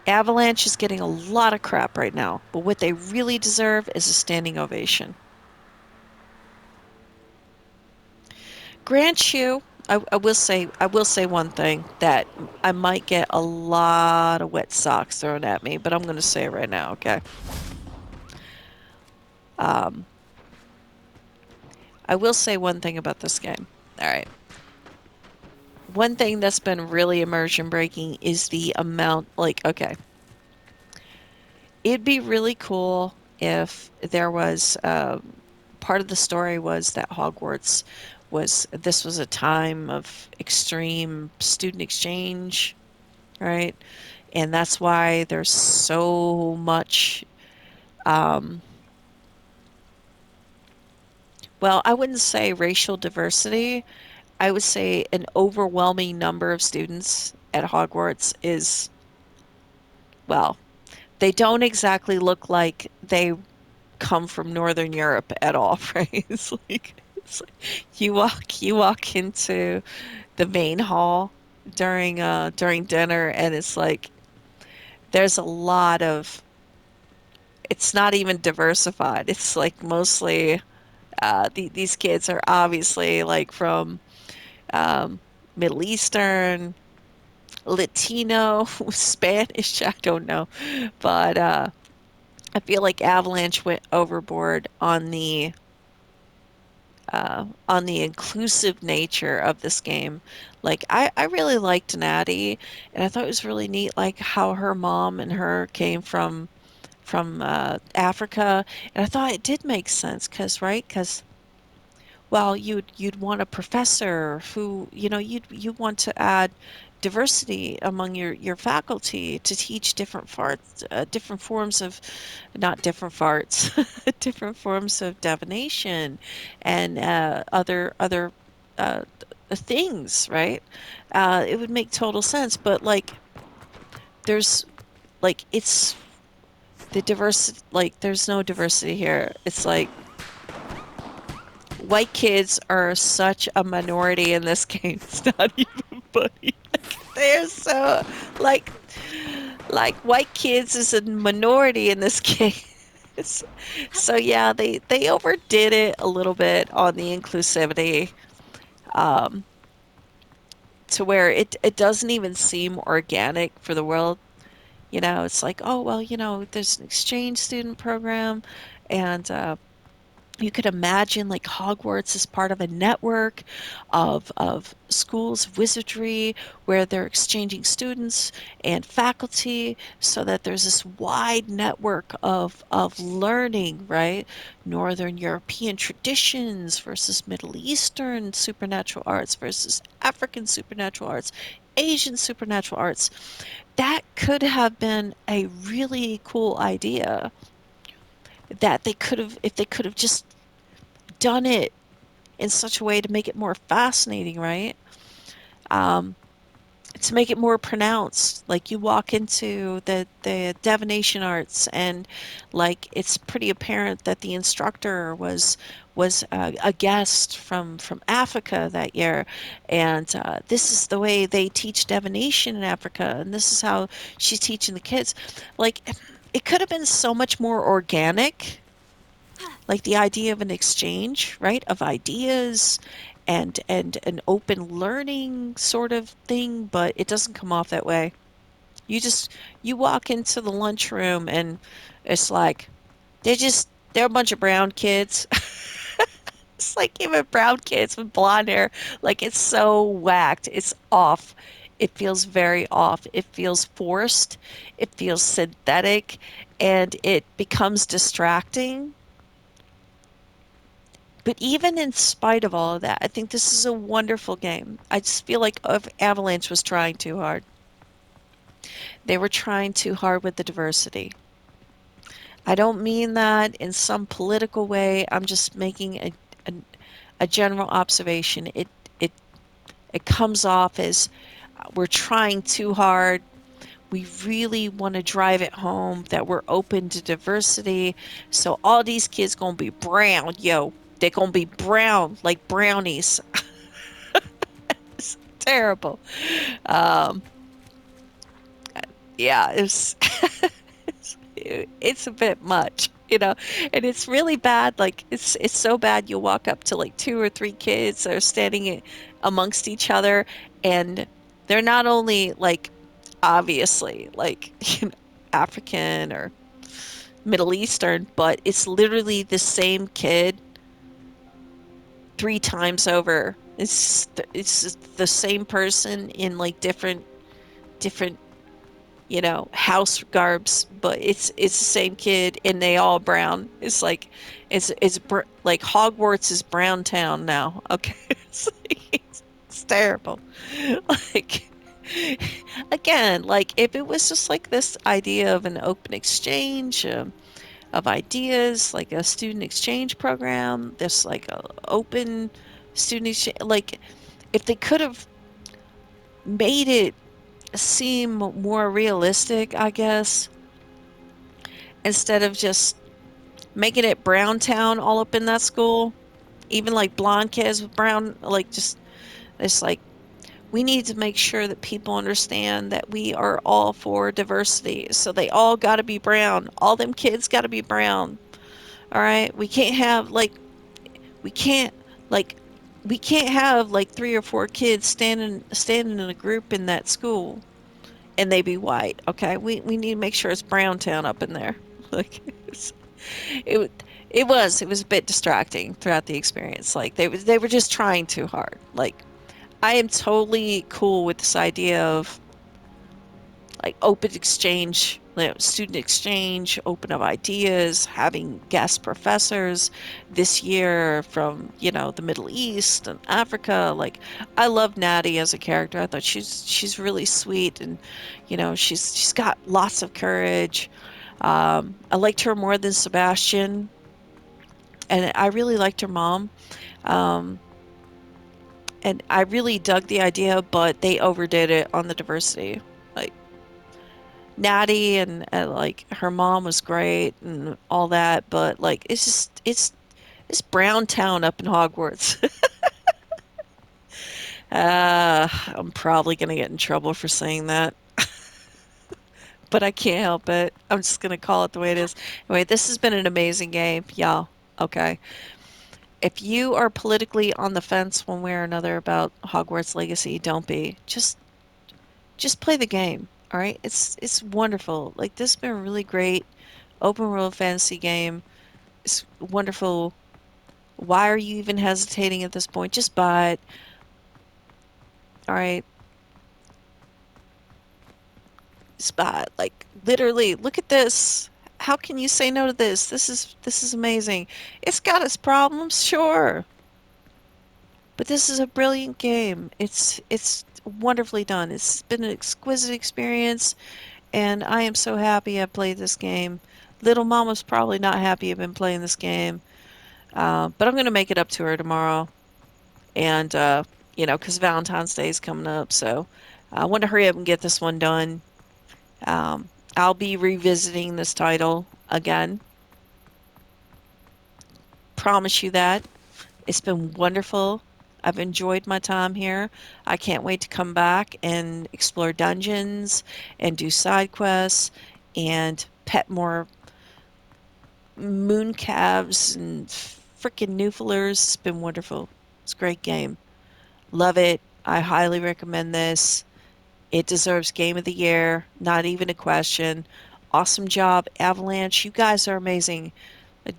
Avalanche is getting a lot of crap right now, but what they really deserve is a standing ovation. Grant you, I will say one thing that I might get a lot of wet socks thrown at me, but I'm going to say it right now, okay? Um, I will say one thing about this game. All right. One thing that's been really immersion breaking is the amount, like, okay, it'd be really cool if there was part of the story was that Hogwarts was this was a time of extreme student exchange, right? And that's why there's so much um well, I wouldn't say racial diversity. I would say an overwhelming number of students at Hogwarts is, well, they don't exactly look like they come from Northern Europe at all, right? It's like you walk into the main hall during dinner and it's like there's a lot of it's not even diversified. It's like mostly these kids are obviously like from um, Middle Eastern, Latino, Spanish, I don't know. But I feel like Avalanche went overboard on the inclusive nature of this game. Like I really liked Natty, and I thought it was really neat, like how her mom and her came from Africa, and I thought it did make sense, cause right, cause well, you'd want a professor who, you know, you want to add diversity among your faculty to teach different forms of, not different farts, different forms of divination and other uh, things, right? It would make total sense, but like there's like it's the diversity, like there's no diversity here. It's like white kids are such a minority in this game. It's not even funny. They're so like like white kids is a minority in this game. So yeah, they overdid it a little bit on the inclusivity, um, to where it doesn't even seem organic for the world. You know, it's like, oh well, you know, there's an exchange student program, and you could imagine like Hogwarts is part of a network of schools of wizardry where they're exchanging students and faculty so that there's this wide network of learning, right? Northern European traditions versus Middle Eastern supernatural arts versus African supernatural arts, Asian supernatural arts. That could have been a really cool idea that they could have, if they could have just done it in such a way to make it more fascinating, right? Um, to make it more pronounced. Like you walk into the divination arts, and like it's pretty apparent that the instructor was a guest from Africa that year, and this is the way they teach divination in Africa, and this is how she's teaching the kids. Like it could have been so much more organic, like the idea of an exchange, right, of ideas and an open learning sort of thing, but it doesn't come off that way. You just you walk into the lunchroom and it's like they're a bunch of brown kids. It's like even brown kids with blonde hair. Like it's so whacked. It's off. It feels very off. It feels forced. It feels synthetic, and it becomes distracting. But even in spite of all of that, I think this is a wonderful game. I just feel like Avalanche was trying too hard. They were trying too hard with the diversity. I don't mean that in some political way. I'm just making a, a general observation. It it comes off as we're trying too hard. We really want to drive it home that we're open to diversity. So all these kids gonna be brown, yo. They're gonna be brown like brownies. It's terrible. Um, Yeah, it's a bit much, and it's really bad. Like it's so bad. You'll walk up to like two or three kids that are standing amongst each other, and they're not only like obviously like African or Middle Eastern, but it's literally the same kid three times over. It's the same person in like different house garbs, but it's the same kid and they all brown. It's like like Hogwarts is Brown Town now. Okay. It's terrible. Like again, like if it was just like this idea of an open exchange of ideas, like a student exchange program, this like a open student exchange, like if they could have made it seem more realistic, I guess, instead of just making it Brown Town all up in that school, even like blonde kids with brown, like just it's like we need to make sure that people understand that we are all for diversity. So they all got to be brown. All them kids got to be brown. All right. We can't like we can't have like three or four kids standing in a group in that school and they be white. Okay. We need to make sure it's Brown Town up in there. Like it it was a bit distracting throughout the experience. Like they were just trying too hard. Like I am totally cool with this idea of like open exchange, student exchange, open up ideas, having guest professors this year from, the Middle East and Africa. Like I love Natty as a character. I thought she's really sweet and she's got lots of courage. I liked her more than Sebastian, and I really liked her mom. Um, and I really dug the idea, but they overdid it on the diversity. Like Natty and like her mom was great and all that, but like it's Brown Town up in Hogwarts. I'm probably gonna get in trouble for saying that, but I can't help it. I'm just gonna call it the way it is. Anyway, this has been an amazing game, y'all. Okay. If you are politically on the fence one way or another about Hogwarts Legacy, don't be. Just play the game. All right? It's wonderful. Like this has been a really great open world fantasy game. It's wonderful. Why are you even hesitating at this point? Just buy it. All right? Just buy it. Like literally, look at this. How can you say no to this? This is amazing. It's got its problems, sure. But this is a brilliant game. It's wonderfully done. It's been an exquisite experience, and I am so happy I played this game. Little Mama's probably not happy I've been playing this game, but I'm going to make it up to her tomorrow. And, because Valentine's Day is coming up, so I want to hurry up and get this one done. I'll be revisiting this title again. Promise you that. It's been wonderful. I've enjoyed my time here. I can't wait to come back and explore dungeons and do side quests and pet more moon calves and freaking Nuflers. It's been wonderful. It's a great game. Love it. I highly recommend this. It deserves Game of the Year. Not even a question. Awesome job, Avalanche. You guys are amazing.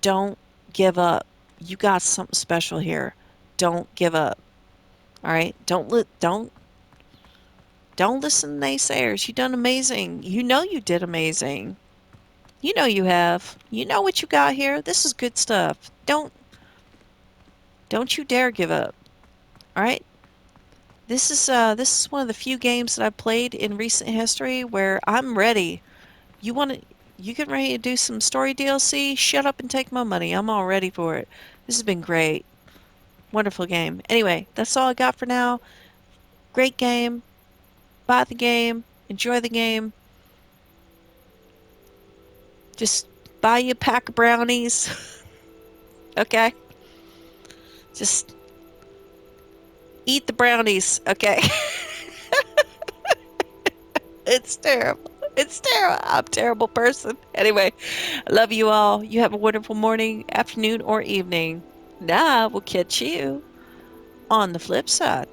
Don't give up. You got something special here. Don't give up. All right? Don't listen to naysayers. You done amazing. You know you did amazing. You know you have. You know what you got here. This is good stuff. Don't you dare give up. All right? This is one of the few games that I've played in recent history where I'm ready. You get ready to do some story DLC? Shut up and take my money. I'm all ready for it. This has been great. Wonderful game. Anyway, that's all I got for now. Great game. Buy the game. Enjoy the game. Just buy you a pack of brownies. Okay? Just eat the brownies. Okay? It's terrible. It's terrible. I'm a terrible person. Anyway, I love you all. You have a wonderful morning, afternoon, or evening. Now we'll catch you on the flip side.